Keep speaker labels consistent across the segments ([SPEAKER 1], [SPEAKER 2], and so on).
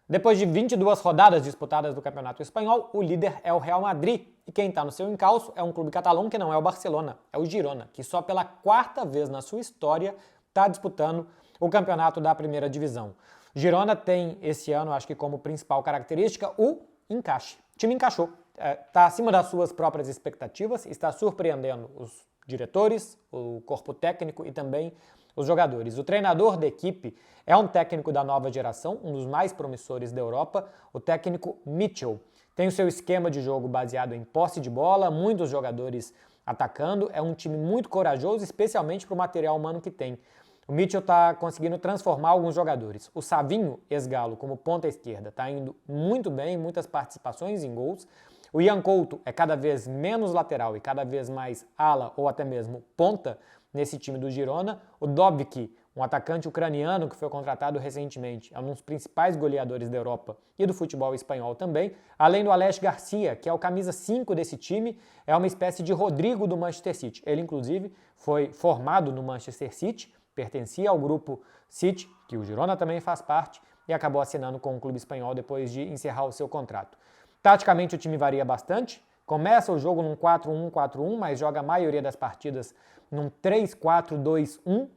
[SPEAKER 1] Depois de 22 rodadas disputadas do Campeonato Espanhol, o líder é o Real Madrid. E quem está no seu encalço é um clube catalão que não é o Barcelona, é o Girona, que só pela quarta vez na sua história está disputando o campeonato da primeira divisão. Girona tem esse ano, acho que como principal característica, o encaixe. O time encaixou, está acima das suas próprias expectativas, está surpreendendo os diretores, o corpo técnico e também os jogadores. O treinador da equipe é um técnico da nova geração, um dos mais promissores da Europa, o técnico Mitchell. Tem o seu esquema de jogo baseado em posse de bola, muitos jogadores atacando, é um time muito corajoso, especialmente para o material humano que tem. O Mitchell está conseguindo transformar alguns jogadores. O Savinho, ex-Galo, como ponta esquerda, está indo muito bem, muitas participações em gols. O Ian Couto é cada vez menos lateral e cada vez mais ala ou até mesmo ponta nesse time do Girona. O Dobbik, um atacante ucraniano que foi contratado recentemente, é um dos principais goleadores da Europa e do futebol espanhol também. Além do Alex Garcia, que é o camisa 5 desse time, é uma espécie de Rodrigo do Manchester City. Ele, inclusive, foi formado no Manchester City, pertencia ao grupo City, que o Girona também faz parte, e acabou assinando com o clube espanhol depois de encerrar o seu contrato. Taticamente o time varia bastante, começa o jogo num 4-1-4-1, mas joga a maioria das partidas num 3-4-2-1,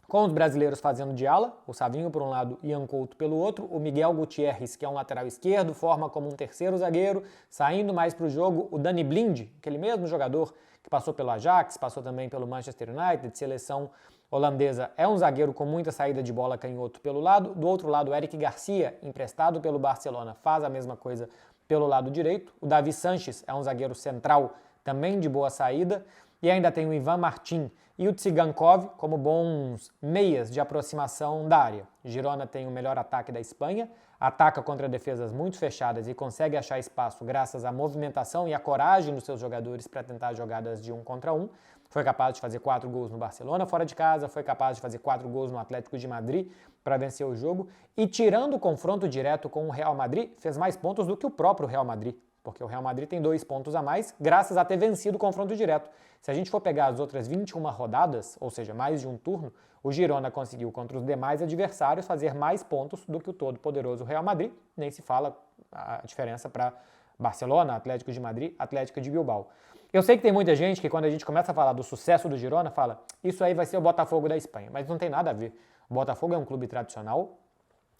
[SPEAKER 1] com os brasileiros fazendo de ala, o Savinho por um lado e Ian Couto pelo outro, o Miguel Gutierrez, que é um lateral esquerdo, forma como um terceiro zagueiro, saindo mais para o jogo o Danny Blind, aquele mesmo jogador que passou pelo Ajax, passou também pelo Manchester United, seleção holandesa, é um zagueiro com muita saída de bola canhoto pelo lado. Do outro lado, o Eric Garcia, emprestado pelo Barcelona, faz a mesma coisa pelo lado direito. O Davi Sanches é um zagueiro central, também de boa saída. E ainda tem o Ivan Martin e o Tsigankov como bons meias de aproximação da área. Girona tem o melhor ataque da Espanha, ataca contra defesas muito fechadas e consegue achar espaço graças à movimentação e à coragem dos seus jogadores para tentar jogadas de 1 contra 1. Foi capaz de fazer 4 gols no Barcelona fora de casa, foi capaz de fazer 4 gols no Atlético de Madrid para vencer o jogo e, tirando o confronto direto com o Real Madrid, fez mais pontos do que o próprio Real Madrid, porque o Real Madrid tem 2 pontos a mais graças a ter vencido o confronto direto. Se a gente for pegar as outras 21 rodadas, ou seja, mais de um turno, o Girona conseguiu contra os demais adversários fazer mais pontos do que o todo-poderoso Real Madrid, nem se fala a diferença para Barcelona, Atlético de Madrid, Atlético de Bilbao. Eu sei que tem muita gente que quando a gente começa a falar do sucesso do Girona, fala, isso aí vai ser o Botafogo da Espanha, mas não tem nada a ver. O Botafogo é um clube tradicional,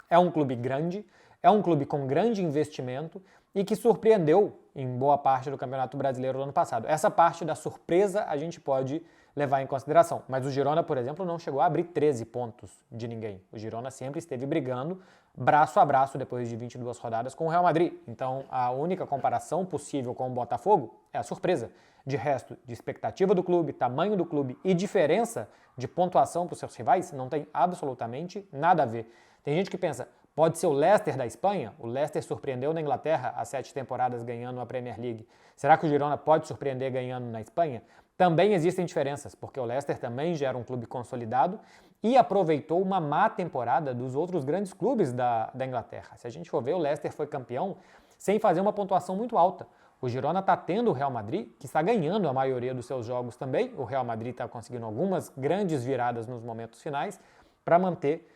[SPEAKER 1] é um clube grande, é um clube com grande investimento e que surpreendeu em boa parte do Campeonato Brasileiro do ano passado. Essa parte da surpresa a gente pode levar em consideração, mas o Girona, por exemplo, não chegou a abrir 13 pontos de ninguém. O Girona sempre esteve brigando braço a braço depois de 22 rodadas com o Real Madrid. Então, a única comparação possível com o Botafogo é a surpresa. De resto, de expectativa do clube, tamanho do clube e diferença de pontuação para os seus rivais, não tem absolutamente nada a ver. Tem gente que pensa, pode ser o Leicester da Espanha? O Leicester surpreendeu na Inglaterra há 7 temporadas ganhando a Premier League. Será que o Girona pode surpreender ganhando na Espanha? Também existem diferenças, porque o Leicester também já era um clube consolidado e aproveitou uma má temporada dos outros grandes clubes da Inglaterra. Se a gente for ver, o Leicester foi campeão sem fazer uma pontuação muito alta. O Girona está tendo o Real Madrid, que está ganhando a maioria dos seus jogos também. O Real Madrid está conseguindo algumas grandes viradas nos momentos finais para manter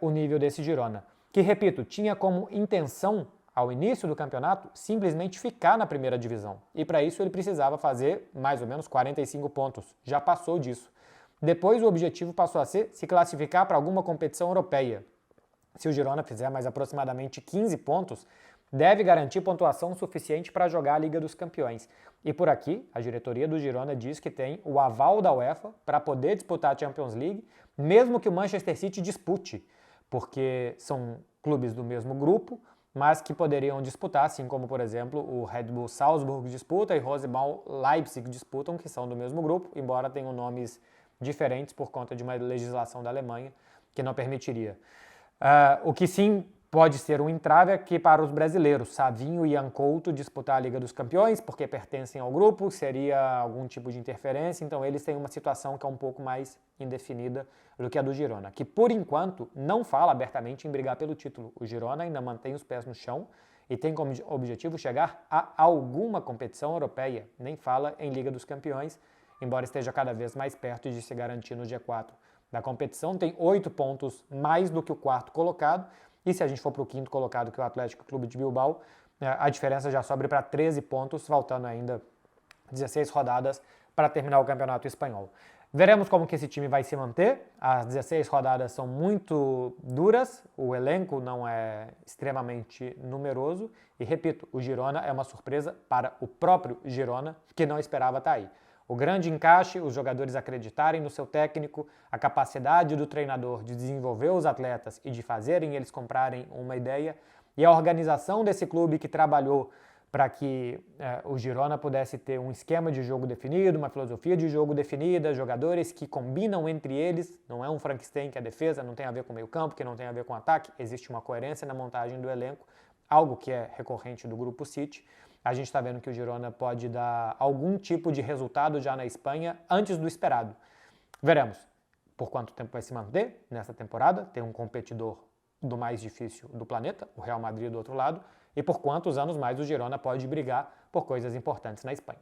[SPEAKER 1] o nível desse Girona. Que, repito, tinha como intenção, ao início do campeonato, simplesmente ficar na primeira divisão. E para isso ele precisava fazer mais ou menos 45 pontos. Já passou disso. Depois o objetivo passou a ser se classificar para alguma competição europeia. Se o Girona fizer mais aproximadamente 15 pontos, deve garantir pontuação suficiente para jogar a Liga dos Campeões. E por aqui, a diretoria do Girona diz que tem o aval da UEFA para poder disputar a Champions League, mesmo que o Manchester City dispute, porque são clubes do mesmo grupo, mas que poderiam disputar, assim como, por exemplo, o Red Bull Salzburg disputa e Rosenball Leipzig disputam, que são do mesmo grupo, embora tenham nomes diferentes por conta de uma legislação da Alemanha que não permitiria. O que sim pode ser um entrave é que para os brasileiros, Savinho e Ian Couto disputar a Liga dos Campeões, porque pertencem ao grupo, seria algum tipo de interferência, então eles têm uma situação que é um pouco mais indefinida do que a do Girona, que por enquanto não fala abertamente em brigar pelo título. O Girona ainda mantém os pés no chão e tem como objetivo chegar a alguma competição europeia, nem fala em Liga dos Campeões, embora esteja cada vez mais perto de se garantir no G4 da competição. Tem 8 pontos mais do que o quarto colocado E se a gente for para o quinto colocado, que é o Atlético Clube de Bilbao, a diferença já sobe para 13 pontos, faltando ainda 16 rodadas para terminar o Campeonato Espanhol. Veremos como que esse time vai se manter. As 16 rodadas são muito duras, o elenco não é extremamente numeroso e, repito, o Girona é uma surpresa para o próprio Girona, que não esperava estar aí. O grande encaixe, os jogadores acreditarem no seu técnico, a capacidade do treinador de desenvolver os atletas e de fazerem eles comprarem uma ideia, e a organização desse clube que trabalhou para que o Girona pudesse ter um esquema de jogo definido, uma filosofia de jogo definida, jogadores que combinam entre eles, não é um Frankenstein que a defesa não tem a ver com o meio campo, que não tem a ver com o ataque, existe uma coerência na montagem do elenco, algo que é recorrente do Grupo City. A gente está vendo que o Girona pode dar algum tipo de resultado já na Espanha antes do esperado. Veremos por quanto tempo vai se manter nessa temporada, tem um competidor do mais difícil do planeta, o Real Madrid do outro lado, e por quantos anos mais o Girona pode brigar por coisas importantes na Espanha.